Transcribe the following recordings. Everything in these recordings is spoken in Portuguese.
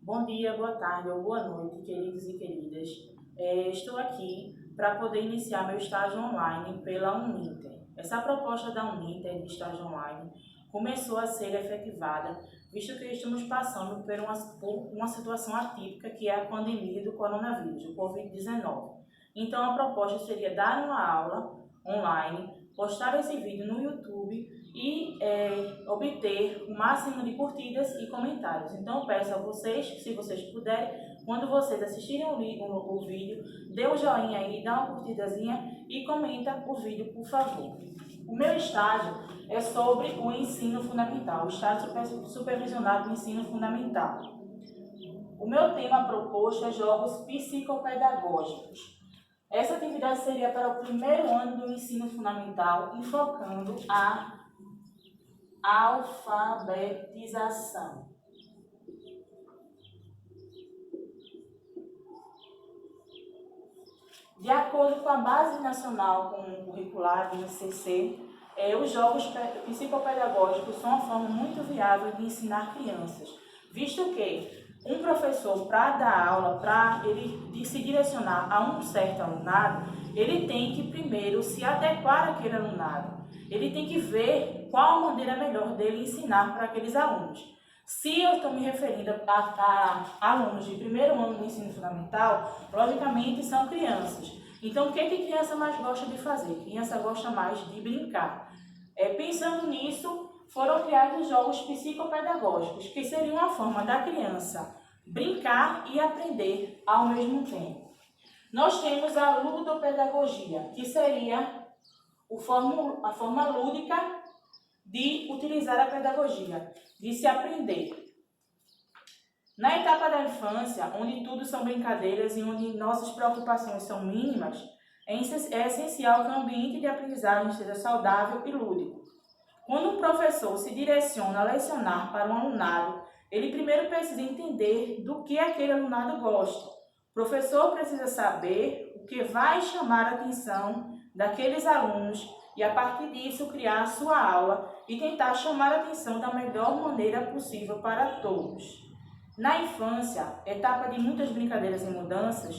Bom dia, boa tarde ou boa noite, queridos e queridas. Estou aqui para poder iniciar meu estágio online pela Uninter. Essa proposta da Uninter de estágio online começou a ser efetivada, visto que estamos passando por uma situação atípica, que é a pandemia do coronavírus, o Covid-19. Então, a proposta seria dar uma aula online, postar esse vídeo no YouTube e obter o máximo de curtidas e comentários. Então, eu peço a vocês, se vocês puderem, quando vocês assistirem o vídeo, dê um joinha aí, dá uma curtidazinha e comenta o vídeo, por favor. O meu estágio é sobre o ensino fundamental, o estágio supervisionado do ensino fundamental. O meu tema proposto é jogos psicopedagógicos. Essa atividade seria para o primeiro ano do ensino fundamental, enfocando a alfabetização. De acordo com a Base Nacional Comum Curricular, BNCC, os jogos psicopedagógicos são uma forma muito viável de ensinar crianças, visto que um professor, para dar aula, para ele se direcionar a um certo alunado, ele tem que primeiro se adequar àquele alunado. Ele tem que ver qual a maneira melhor dele ensinar para aqueles alunos. Se eu estou me referindo a alunos de primeiro ano do ensino fundamental, logicamente são crianças. Então, o que criança mais gosta de fazer? Criança gosta mais de brincar. Pensando nisso, foram criados jogos psicopedagógicos, que seriam uma forma da criança brincar e aprender ao mesmo tempo. Nós temos a ludopedagogia, que seria a forma lúdica de utilizar a pedagogia, de se aprender. Na etapa da infância, onde tudo são brincadeiras e onde nossas preocupações são mínimas, é essencial que o ambiente de aprendizagem seja saudável e lúdico. Quando um professor se direciona a lecionar para um alunado, ele primeiro precisa entender do que aquele alunado gosta. O professor precisa saber o que vai chamar a atenção daqueles alunos e, a partir disso, criar a sua aula e tentar chamar a atenção da melhor maneira possível para todos. Na infância, etapa de muitas brincadeiras e mudanças,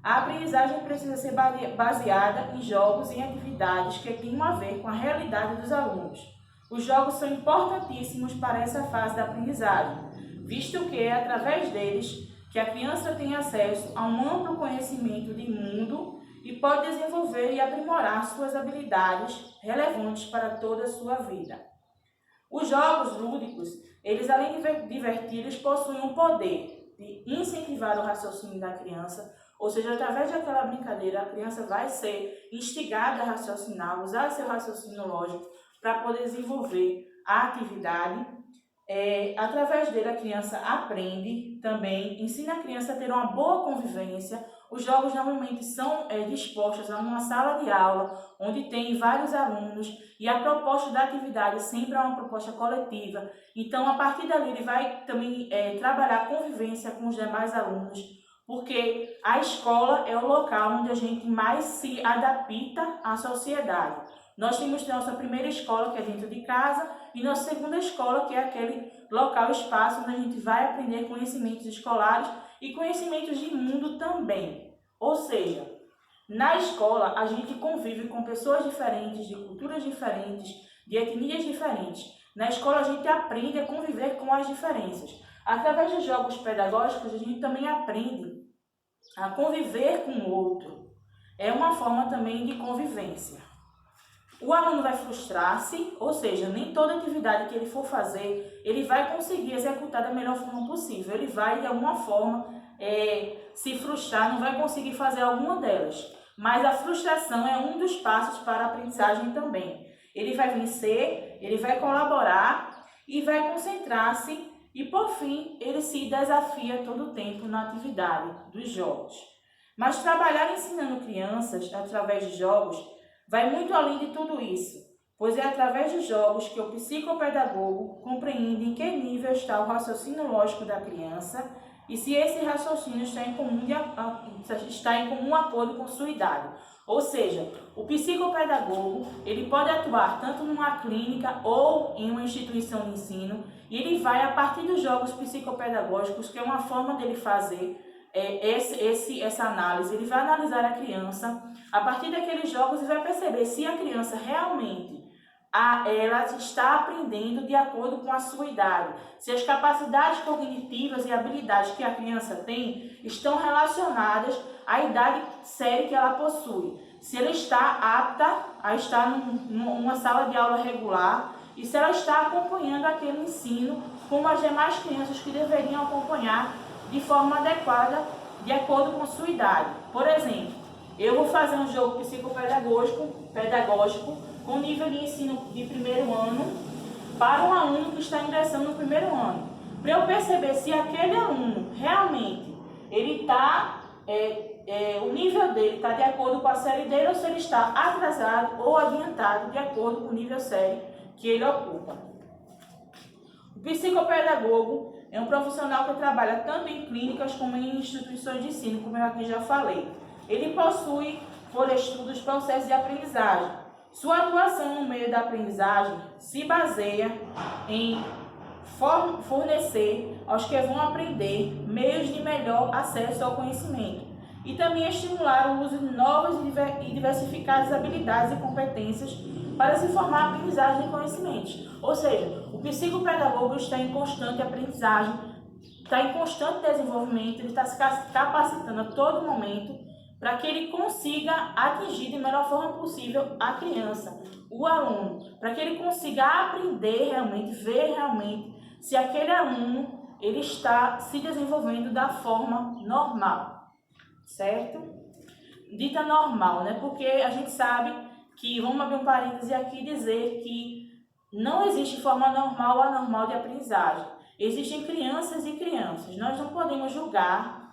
a aprendizagem precisa ser baseada em jogos e atividades que tenham a ver com a realidade dos alunos. Os jogos são importantíssimos para essa fase da aprendizagem, visto que é através deles que a criança tem acesso a um amplo conhecimento de mundo e pode desenvolver e aprimorar suas habilidades relevantes para toda a sua vida. Os jogos lúdicos, eles além de divertidos, possuem um poder de incentivar o raciocínio da criança, ou seja, através daquela brincadeira, a criança vai ser instigada a raciocinar, usar seu raciocínio lógico para poder desenvolver a atividade. Através dele, a criança aprende também, ensina a criança a ter uma boa convivência. Os jogos normalmente são dispostos a uma sala de aula, onde tem vários alunos, e a proposta da atividade sempre é uma proposta coletiva. Então, a partir dali, ele vai também trabalhar a convivência com os demais alunos, porque a escola é o local onde a gente mais se adapta à sociedade. Nós temos nossa primeira escola, que é dentro de casa, e nossa segunda escola, que é aquele local, espaço, onde a gente vai aprender conhecimentos escolares e conhecimentos de mundo também. Ou seja, na escola a gente convive com pessoas diferentes, de culturas diferentes, de etnias diferentes. Na escola a gente aprende a conviver com as diferenças. Através dos jogos pedagógicos a gente também aprende a conviver com o outro. É uma forma também de convivência. O aluno vai frustrar-se, ou seja, nem toda atividade que ele for fazer, ele vai conseguir executar da melhor forma possível. Ele vai, de alguma forma, se frustrar, não vai conseguir fazer alguma delas. Mas a frustração é um dos passos para a aprendizagem também. Ele vai vencer, ele vai colaborar e vai concentrar-se e, por fim, ele se desafia todo o tempo na atividade dos jogos. Mas trabalhar ensinando crianças através de jogos vai muito além de tudo isso, pois é através dos jogos que o psicopedagogo compreende em que nível está o raciocínio lógico da criança e se esse raciocínio está em comum acordo com sua idade. Ou seja, o psicopedagogo, ele pode atuar tanto numa clínica ou em uma instituição de ensino, e ele vai, a partir dos jogos psicopedagógicos, que é uma forma dele fazer essa análise, ele vai analisar a criança, a partir daqueles jogos, e vai perceber se a criança realmente ela está aprendendo de acordo com a sua idade, se as capacidades cognitivas e habilidades que a criança tem estão relacionadas à idade série que ela possui, se ela está apta a estar numa sala de aula regular e se ela está acompanhando aquele ensino como as demais crianças que deveriam acompanhar de forma adequada, de acordo com sua idade. Por exemplo, eu vou fazer um jogo psicopedagógico com nível de ensino de primeiro ano para um aluno que está ingressando no primeiro ano, para eu perceber se aquele aluno realmente ele está, o nível dele está de acordo com a série dele ou se ele está atrasado ou adiantado de acordo com o nível série que ele ocupa. O psicopedagogo é um profissional que trabalha tanto em clínicas como em instituições de ensino, como eu aqui já falei. Ele possui, por estudos, processos de aprendizagem. Sua atuação no meio da aprendizagem se baseia em fornecer aos que vão aprender meios de melhor acesso ao conhecimento e também estimular o uso de novas e diversificadas habilidades e competências para se formar aprendizagem de conhecimentos. Ou seja, o psicopedagogo está em constante aprendizagem, está em constante desenvolvimento, ele está se capacitando a todo momento para que ele consiga atingir da melhor forma possível a criança, o aluno, para que ele consiga aprender realmente, ver realmente se aquele aluno ele está se desenvolvendo da forma normal, certo? Dita normal, né? Porque a gente sabe que, vamos abrir um parêntese aqui e dizer que não existe forma normal ou anormal de aprendizagem. Existem crianças e crianças. Nós não podemos julgar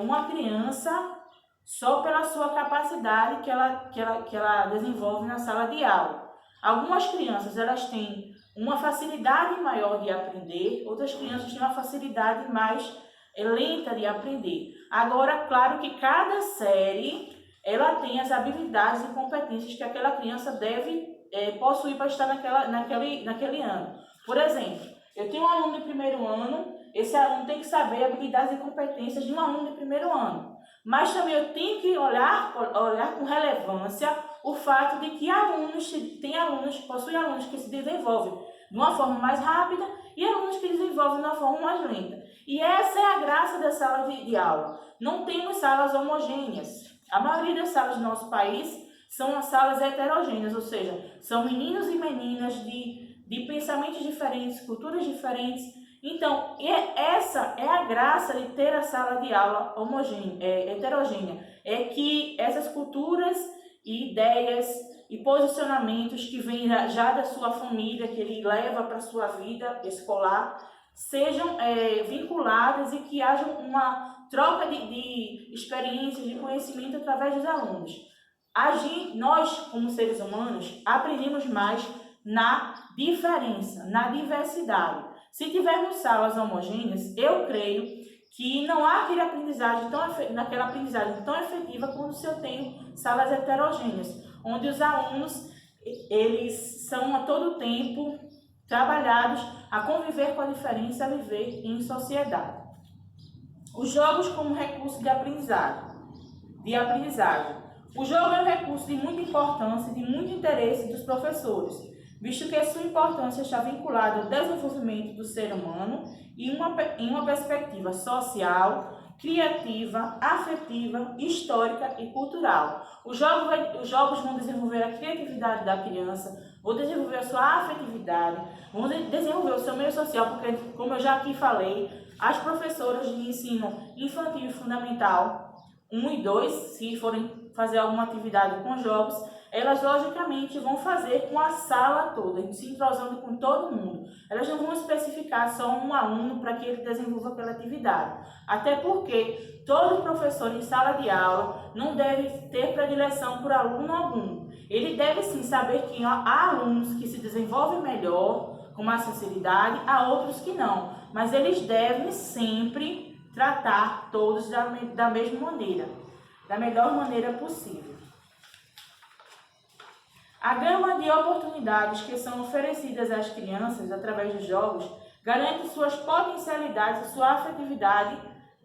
uma criança só pela sua capacidade que ela desenvolve na sala de aula. Algumas crianças elas têm uma facilidade maior de aprender, outras crianças têm uma facilidade mais lenta de aprender. Agora, claro que cada série ela tem as habilidades e competências que aquela criança deve possuir para estar naquele ano. Por exemplo, eu tenho um aluno de primeiro ano, esse aluno tem que saber habilidades e competências de um aluno de primeiro ano. Mas também eu tenho que olhar com relevância o fato de que possuem alunos que se desenvolvem de uma forma mais rápida e alunos que desenvolvem de uma forma mais lenta. E essa é a graça da sala de aula. Não temos salas homogêneas. A maioria das salas do nosso país são as salas heterogêneas, ou seja, são meninos e meninas de pensamentos diferentes, culturas diferentes. Então, essa é a graça de ter a sala de aula heterogênea. É que essas culturas e ideias e posicionamentos que vêm já da sua família, que ele leva para a sua vida escolar, sejam vinculadas e que haja uma troca de experiências, de conhecimento através dos alunos. Nós, como seres humanos, aprendemos mais na diferença, na diversidade. Se tivermos salas homogêneas, eu creio que não há aquela aprendizagem tão efetiva quando se eu tenho salas heterogêneas, onde os alunos eles são a todo tempo trabalhados a conviver com a diferença, a viver em sociedade. Os jogos como recurso de aprendizagem. O jogo é um recurso de muita importância e de muito interesse dos professores, visto que a sua importância está vinculada ao desenvolvimento do ser humano em uma perspectiva social, criativa, afetiva, histórica e cultural. Os jogos vão desenvolver a criatividade da criança, vão desenvolver a sua afetividade, vão desenvolver o seu meio social, porque, como eu já aqui falei, as professoras de ensino infantil e fundamental 1 e 2, se forem fazer alguma atividade com jogos, elas logicamente vão fazer com a sala toda, se entrosando com todo mundo. Elas não vão especificar só um aluno para que ele desenvolva aquela atividade. Até porque todo professor em sala de aula não deve ter predileção por aluno algum. Ele deve sim saber que há alunos que se desenvolvem melhor, com mais facilidade, há outros que não. Mas eles devem sempre tratar todos da mesma maneira. da melhor maneira possível. A gama de oportunidades que são oferecidas às crianças através dos jogos garante suas potencialidades e sua afetividade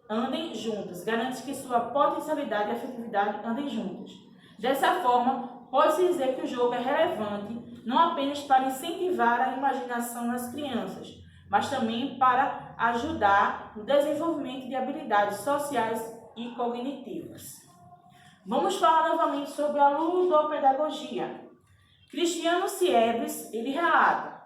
andem juntas. Garante que sua potencialidade e afetividade andem juntas. Dessa forma, pode-se dizer que o jogo é relevante não apenas para incentivar a imaginação nas crianças, mas também para ajudar no desenvolvimento de habilidades sociais e cognitivas. Vamos falar novamente sobre a ludopedagogia. Cristiano Siebes, ele relata,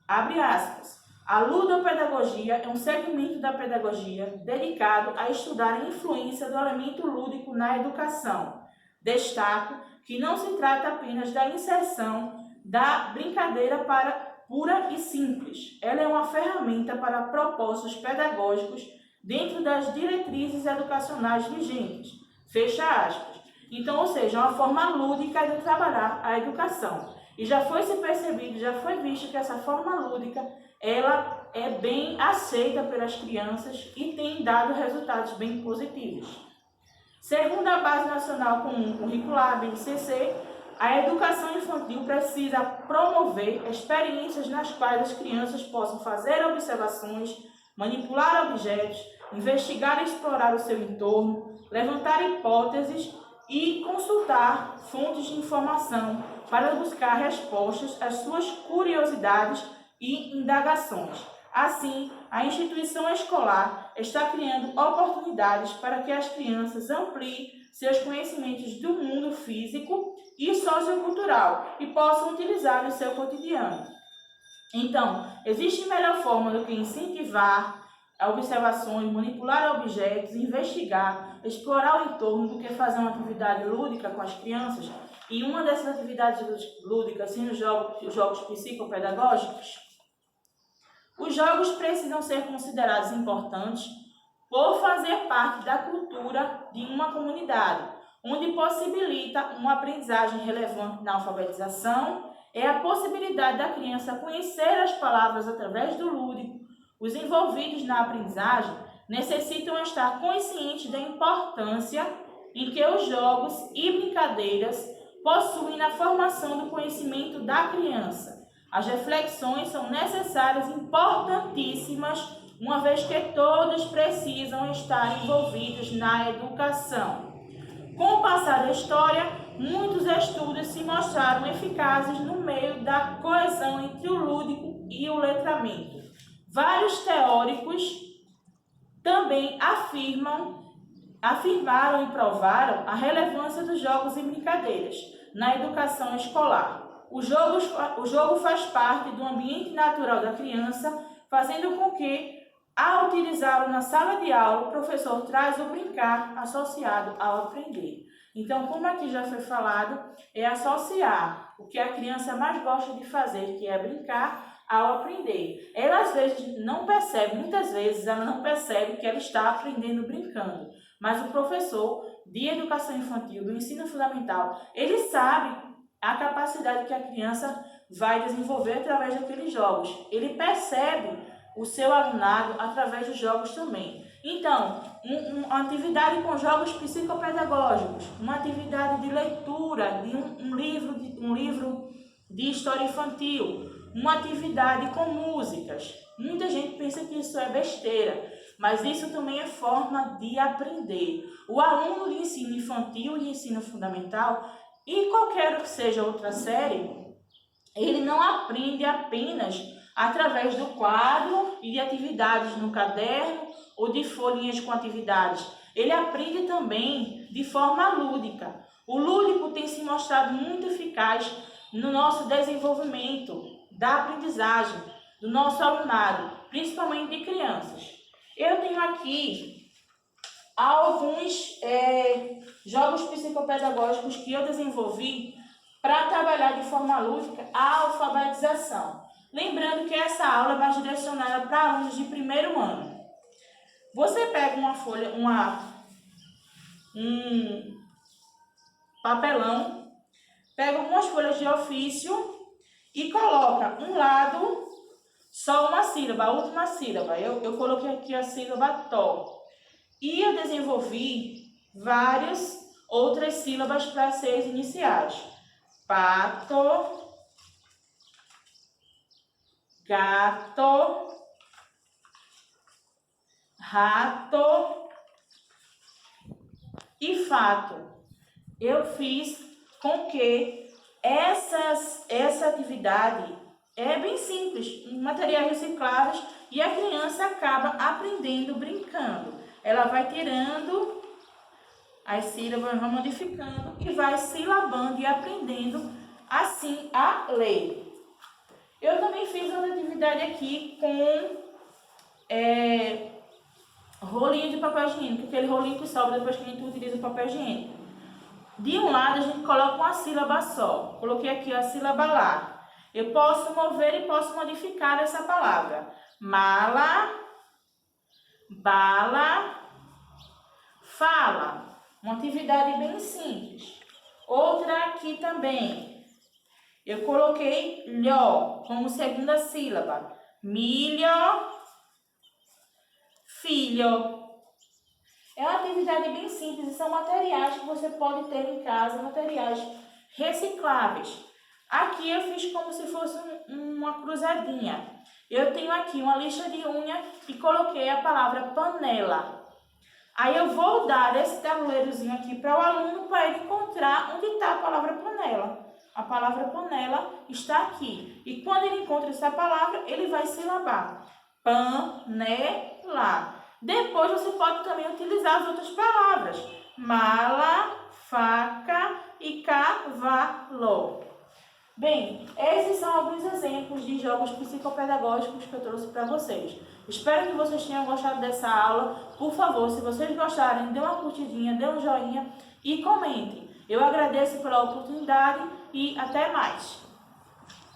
abre aspas, a ludopedagogia é um segmento da pedagogia dedicado a estudar a influência do elemento lúdico na educação. Destaco que não se trata apenas da inserção da brincadeira para pura e simples. Ela é uma ferramenta para propósitos pedagógicos dentro das diretrizes educacionais vigentes. Fecha aspas. Então, ou seja, é uma forma lúdica de trabalhar a educação. E já foi se percebido, já foi visto que essa forma lúdica, ela é bem aceita pelas crianças e tem dado resultados bem positivos. Segundo a Base Nacional Comum Curricular, BNCC, a educação infantil precisa promover experiências nas quais as crianças possam fazer observações, manipular objetos, investigar e explorar o seu entorno, levantar hipóteses e consultar fontes de informação para buscar respostas às suas curiosidades e indagações. Assim, a instituição escolar está criando oportunidades para que as crianças ampliem seus conhecimentos do mundo físico e sociocultural e possam utilizar no seu cotidiano. Então, existe melhor forma do que incentivar observações, manipular objetos, investigar, explorar o entorno do que fazer uma atividade lúdica com as crianças? E uma dessas atividades lúdicas são os jogos psicopedagógicos. Os jogos precisam ser considerados importantes por fazer parte da cultura de uma comunidade, onde possibilita uma aprendizagem relevante na alfabetização, é a possibilidade da criança conhecer as palavras através do lúdico. Os envolvidos na aprendizagem necessitam estar conscientes da importância em que os jogos e brincadeiras possuem na formação do conhecimento da criança. As reflexões são necessárias e importantíssimas, uma vez que todos precisam estar envolvidos na educação. Com o passar da história, muitos estudos se mostraram eficazes no meio da coesão entre o lúdico e o letramento. Vários teóricos também afirmaram e provaram a relevância dos jogos e brincadeiras na educação escolar. O jogo faz parte do ambiente natural da criança, fazendo com que, ao utilizá-lo na sala de aula, o professor traz o brincar associado ao aprender. Então, como aqui já foi falado, é associar o que a criança mais gosta de fazer, que é brincar, ao aprender. Ela às vezes não percebe, muitas vezes ela não percebe que ela está aprendendo brincando, mas o professor de educação infantil, do ensino fundamental, ele sabe a capacidade que a criança vai desenvolver através daqueles jogos. Ele percebe o seu alunado através dos jogos também. Então, uma atividade com jogos psicopedagógicos, uma atividade de leitura de um livro de história infantil, uma atividade com músicas. Muita gente pensa que isso é besteira, mas isso também é forma de aprender. O aluno de ensino infantil e ensino fundamental, e qualquer que seja outra série, ele não aprende apenas através do quadro e de atividades no caderno ou de folhinhas com atividades. Ele aprende também de forma lúdica. O lúdico tem se mostrado muito eficaz no nosso desenvolvimento da aprendizagem do nosso alunado, principalmente de crianças. Eu tenho aqui alguns jogos psicopedagógicos que eu desenvolvi para trabalhar de forma lúdica a alfabetização. Lembrando que essa aula é mais direcionada para alunos de primeiro ano. Você pega uma folha, um papelão, pega algumas folhas de ofício e coloca um lado só uma sílaba, a última sílaba. Eu coloquei aqui a sílaba to. E eu desenvolvi vários outras sílabas para Cs iniciais. Pato, gato, rato e fato. Eu fiz com que essa atividade é bem simples, materiais recicláveis, e a criança acaba aprendendo brincando. Ela vai tirando as sílabas, vai modificando e vai silabando e aprendendo assim a ler. Eu também fiz outra atividade aqui com rolinho de papel higiênico, aquele rolinho que sobra depois que a gente utiliza o papel higiênico. De um lado a gente coloca uma sílaba só. Coloquei aqui a sílaba lá. Eu posso mover e posso modificar essa palavra. Mala, bala, fala. Uma atividade bem simples. Outra aqui também. Eu coloquei lhó como segunda sílaba. Milho, filho. É uma atividade bem simples e são materiais que você pode ter em casa, materiais recicláveis. Aqui eu fiz como se fosse uma cruzadinha. Eu tenho aqui uma lixa de unha e coloquei a palavra panela. Aí eu vou dar esse tabuleirozinho aqui para o aluno para ele encontrar onde está a palavra panela. A palavra panela está aqui. E quando ele encontra essa palavra, ele vai silabar. Panela. Depois você pode também utilizar as outras palavras. Mala, faca e cavalo. Bem, esses são alguns exemplos de jogos psicopedagógicos que eu trouxe para vocês. Espero que vocês tenham gostado dessa aula. Por favor, se vocês gostarem, dê uma curtidinha, dê um joinha e comentem. Eu agradeço pela oportunidade e até mais.